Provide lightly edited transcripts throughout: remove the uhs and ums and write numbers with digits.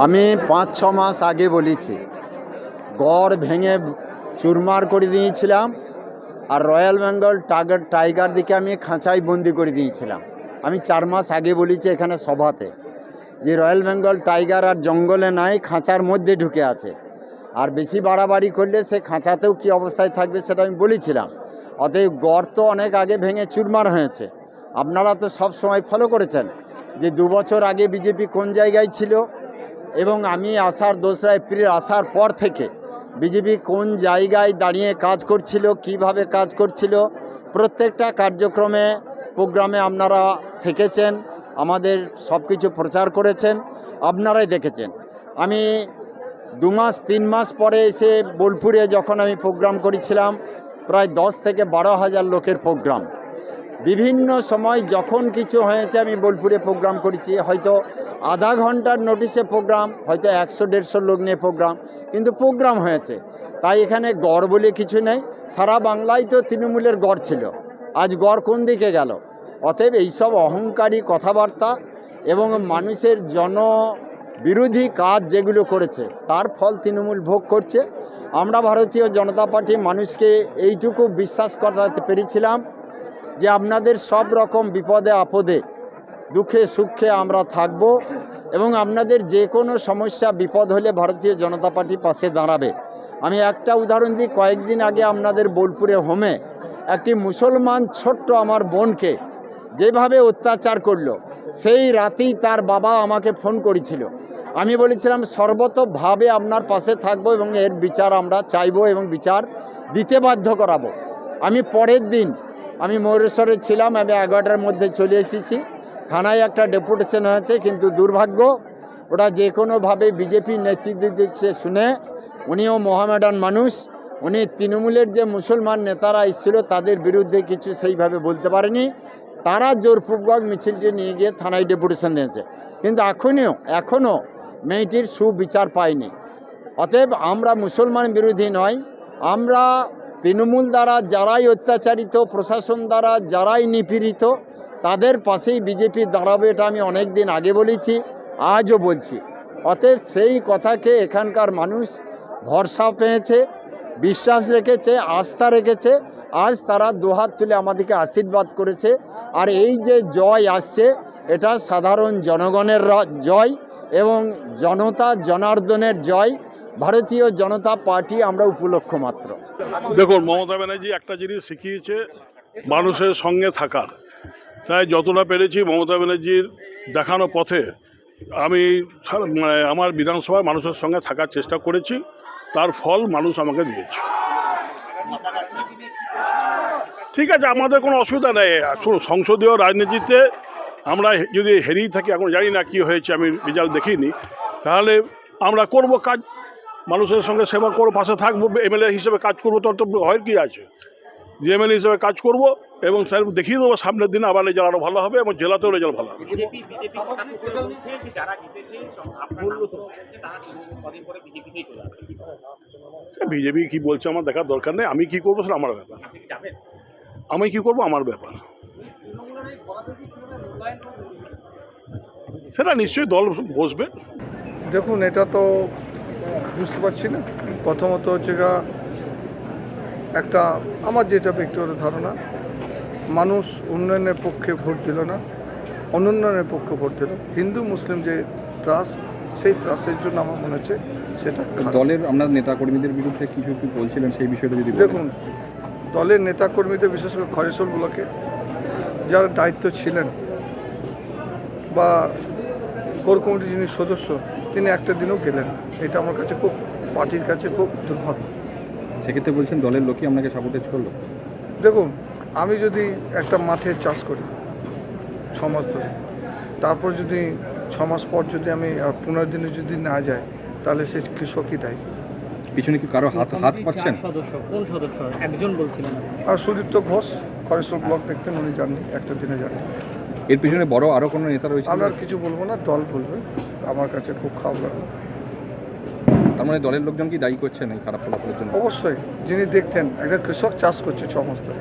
আমি ৫-৬ মাস আগে বলেছি, গড় ভেঙে চুরমার করে দিয়েছিলাম, আর রয়্যাল বেঙ্গল টাইগার দিকে আমি খাঁচায় বন্দি করে দিয়েছিলাম। আমি ৪ মাস আগে বলেছি এখানে সভাতে যে রয়্যাল বেঙ্গল টাইগার আর জঙ্গলে নাই, খাঁচার মধ্যে ঢুকে আছে, আর বেশি বাড়াবাড়ি করলে সে খাঁচাতেও কী অবস্থায় থাকবে সেটা আমি বলেছিলাম। অতএব গড় তো অনেক আগে ভেঙে চুরমার হয়েছে। আপনারা তো সব সময় ফলো করেছেন যে ২ বছর আগে বিজেপি কোন জায়গায় ছিল, এবং আমি আসার ২রা এপ্রিল আসার পর থেকে বিজেপি কোন জায়গায় দাঁড়িয়ে কাজ করছিল, কিভাবে কাজ করছিল, প্রত্যেকটা কার্যক্রমে প্রোগ্রামে আপনারা থেকেছেন, আমাদের সব কিছু প্রচার করেছেন, আপনারাই দেখেছেন। আমি ২ মাস ৩ মাস পরে এসে বোলপুরে যখন আমি প্রোগ্রাম করেছিলাম, প্রায় ১০ থেকে ১২,০০০ লোকের প্রোগ্রাম। বিভিন্ন সময় যখন কিছু হয়েছে আমি বোলপুরে প্রোগ্রাম করেছি, হয়তো আধা ঘন্টার নোটিশে প্রোগ্রাম, হয়তো ১০০-১৫০ লোক নিয়ে প্রোগ্রাম, কিন্তু প্রোগ্রাম হয়েছে। তাই এখানে গড় বলে কিছু নেই। সারা বাংলায় তো তৃণমূলের গড় ছিল, আজ গড় কোন দিকে গেল? অতএব এইসব অহংকারী কথাবার্তা এবং মানুষের জনবিরোধী কাজ যেগুলো করেছে তার ফল তৃণমূল ভোগ করছে। আমরা ভারতীয় জনতা পার্টি মানুষকে এইটুকু বিশ্বাস করাতে পেরেছিলাম যে আপনাদের সব রকম বিপদে আপদে, দুঃখে সুখে আমরা থাকব, এবং আপনাদের যে কোনো সমস্যা বিপদ হলে ভারতীয় জনতা পার্টি পাশে দাঁড়াবে। আমি একটা উদাহরণ দিই, কয়েকদিন আগে আপনাদের বোলপুরে হোমে একটি মুসলমান ছোট্ট আমার বোনকে যেভাবে অত্যাচার করলো, সেই রাতেই তার বাবা আমাকে ফোন করেছিল। আমি বলেছিলাম সর্বতভাবে আপনার পাশে থাকবো এবং এর বিচার আমরা চাইবো এবং বিচার দিতে বাধ্য করাবো। আমি পরের দিন আমি ময়ূরেশ্বরে ছিলাম, আমি ১১টার মধ্যে চলে এসেছি। থানায় একটা ডেপুটেশন হয়েছে, কিন্তু দুর্ভাগ্য ওটা যে কোনোভাবে বিজেপির নেতৃত্ব দিচ্ছে শুনে, উনিও মোহামেডান মানুষ, উনি তৃণমূলের যে মুসলমান নেতারা এসেছিল তাদের বিরুদ্ধে কিছু সেইভাবে বলতে পারেনি, তারা জোরপূর্বক মিছিলটি নিয়ে গিয়ে থানায় ডেপুটেশন নিয়েছে, কিন্তু এখনও মেয়েটির সুবিচার পায়নি। অতএব আমরা মুসলমান বিরোধী নয়, আমরা তৃণমূল দ্বারা যারাই অত্যাচারিত, প্রশাসন দ্বারা যারাই নিপীড়িত, তাদের পাশেই বিজেপি দাঁড়াবে। এটা আমি অনেক দিন আগে বলেছি, আজও বলছি। অতএব সেই কথাকে এখানকার মানুষ ভরসা পেয়েছে, বিশ্বাস রেখেছে, আস্থা রেখেছে। আজ তারা দুহাত তুলে আমাদেরকে আশীর্বাদ করেছে। আর এই যে জয় আসছে, এটা সাধারণ জনগণের জয় এবং জনতা জনার্দনের জয়। ভারতীয় জনতা পার্টি আমরা উপলক্ষ মাত্র। দেখুন, মমতা ব্যানার্জি একটা জিনিস শিখিয়েছে, মানুষের সঙ্গে থাকার। তাই যতটা পেরেছি মমতা ব্যানার্জির দেখানো পথে আমি আমার বিধানসভায় মানুষের সঙ্গে থাকার চেষ্টা করেছি, তার ফল মানুষ আমাকে দিয়েছে। ঠিক আছে, আমাদের কোনো অসুবিধা নেই। সংসদীয় রাজনীতিতে আমরা যদি হেরেই থাকি, এখন জানি না কি হয়েছে, আমি রেজাল্ট দেখিনি, তাহলে আমরা করব কাজ, মানুষের সঙ্গে সেবা করবো, পাশে থাকবো, এমএলএ হিসেবে কাজ করবো। তো ভয়ের কী আছে? যে এমএলএ হিসেবে কাজ করব এবং স্যার দেখিয়ে দেবো সামনের দিনে আবার রেজাল্ট আরও ভালো হবে এবং জেলাতেও রেজাল্ট ভালো হবে। বিজেপি কি বলছে আমার দেখার দরকার নেই, আমি কি করবো সেটা আমার ব্যাপার। আমি কি করবো আমার ব্যাপার, সেটা নিশ্চয়ই দল বসবে। দেখুন, এটা তো বুঝতে পারছি না। প্রথমত হচ্ছে একটা আমার যেটা ব্যক্তিগত ধারণা, মানুষ উন্নয়নের পক্ষে ভোট দিল না, অনুন্নয়নের পক্ষে ভোট দিল। হিন্দু মুসলিম যে ত্রাস, সেই ত্রাসের জন্য আমার মনে হচ্ছে সেটা দলের আপনার নেতাকর্মীদের বিরুদ্ধে কিছু কি বলছিলেন, সেই বিষয়টা যদি দেখুন, দলের নেতাকর্মীদের বিশেষ করে খয়েশল ব্লকে যারা দায়িত্ব ছিলেন বা কোর কমিটির যিনি সদস্য, তিনি একটা দিনও গেলেন। এটা আমার কাছে খুব, পার্টির কাছে খুব দুর্ভাগ্য। সেক্ষেত্রে বলছেন দলের লোকই আপনাকে সাপোর্টেজ করলো? দেখুন, আমি যদি একটা মাঠে চাষ করি 6 মাস ধরে, তারপর যদি 6 মাস পর যদি আমি 15 দিনে যদি না যাই, তাহলে সে কৃষকই দায়ী। পিছনে কি কারো হাত পাচ্ছেন? কোন সদস্য একজন বলছিলেন? আর সুদীপ্ত ঘোষ খয়েশল ব্লক দেখতেন, উনি জাননি, একটা দিনে জানেন। এর পিছনে বড় আরও কোনো নেতা রয়েছে? আমি আর কিছু বলবো না, দল বলবে। আমার কাছে খুব খারাপ লাগে। তার মানে দলের লোকজন কি দায়ী করছেন এই খারাপ ফলাফলের জন্য? অবশ্যই, যিনি দেখতেন, একটা কৃষক চাষ করছে 6 মাস ধরে,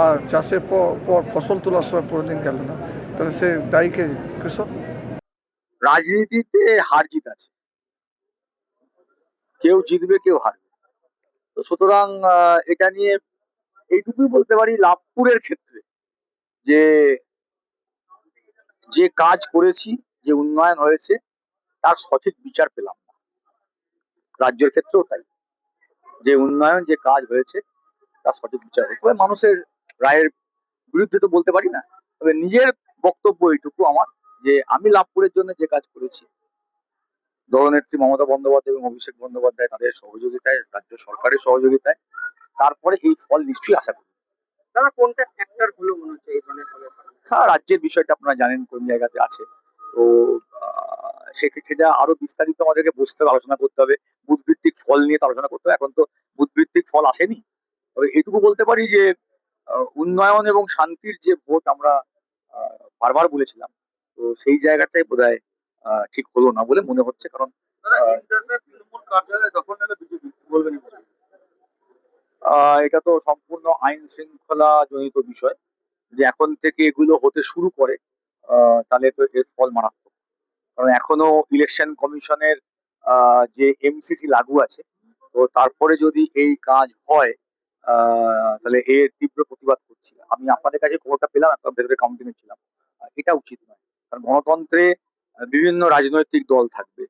আর চাষের পর ফসল তোলার সময় পরের দিন গেল না, তাহলে সে দায়ীকে কৃষক। রাজনীতিতে হার জিত আছে, কেউ জিতবে কেউ হারবে। তো সুতরাং এটা নিয়ে এইটুকুই বলতে পারি, লাভপুরের ক্ষেত্রে যে যে কাজ করেছি, যে উন্নয়ন হয়েছে, তার সঠিক বিচার পেলাম না। রাজ্যের ক্ষেত্রেও তাই, যে উন্নয়ন যে কাজ হয়েছে তার সঠিক বিচার হয়েছে। তবে মানুষের রায়ের বিরুদ্ধে তো বলতে পারি না। তবে নিজের বক্তব্য এইটুকু আমার, যে আমি লাভপুরের জন্য যে কাজ করেছি, দলনেত্রী মমতা বন্দ্যোপাধ্যায় এবং অভিষেক বন্দ্যোপাধ্যায় তাদের সহযোগিতায়, রাজ্য সরকারের সহযোগিতায়, তারপরে এই ফল নিশ্চয়ই আশা করি। দাদা কোনটা ফ্যাক্টর হলো মনে হচ্ছে এই ধরনের ফলের কারণে? সারা রাজ্যের বিষয়টা আপনারা জানেন কোন জায়গাতে আছে। তো সেটা আরো বিস্তারিত আমাদেরকে বসতে হবে, আলোচনা করতে হবে। বুথ ভিত্তিক ফল নিয়ে তো আলোচনা করতে হবে, এখন তো বুথ ভিত্তিক ফল আসেনি। তবে এইটুকু বলতে পারি যে উন্নয়ন এবং শান্তির যে ভোট আমরা বারবার বলেছিলাম, তো সেই জায়গাটাই বোধহয় ঠিক হলো না বলে মনে হচ্ছে। কারণ তৃণমূল কার্যালয় দখল নিলে বিজেপি বলবেন, এটা তো সম্পূর্ণ আইন শৃঙ্খলা জনিত বিষয়। যে এখন থেকে এগুলো হতে শুরু করে, তাহলে তো এর ফল মারাত্মক। কারণ এখনো ইলেকশন কমিশনের যে এমসিসি লাগু আছে, তো তারপরে যদি এই কাজ হয়, তাহলে এর তীব্র প্রতিবাদ করছি। আমি আপনাদের কাছে খবরটা পেলাম, একটা ভেতরে কাউন্টিং ছিলাম। এটা উচিত নয়। কারণ গণতন্ত্রে বিভিন্ন রাজনৈতিক দল থাকবে,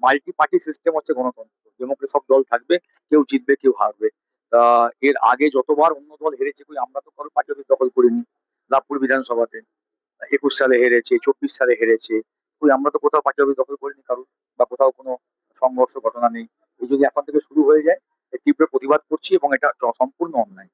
মাল্টি পার্টি সিস্টেম হচ্ছে গণতন্ত্র, ডেমোক্রেসি, সব দল থাকবে, কেউ জিতবে কেউ হারবে। তা এর আগে যতবার অন্য দল হেরেছে, কই আমরা তো কারো পার্টি অফিস দখল করিনি। লাভপুর বিধানসভাতে 21 সালে হেরেছে, 24 সালে হেরেছে, কই আমরা তো কোথাও পার্টি অফিস দখল করিনি কারো, বা কোথাও কোনো সংঘর্ষ ঘটনা নেই। এই যদি এখন থেকে শুরু হয়ে যায়, এর তীব্র প্রতিবাদ করছি এবং এটা সম্পূর্ণ অন্যায়।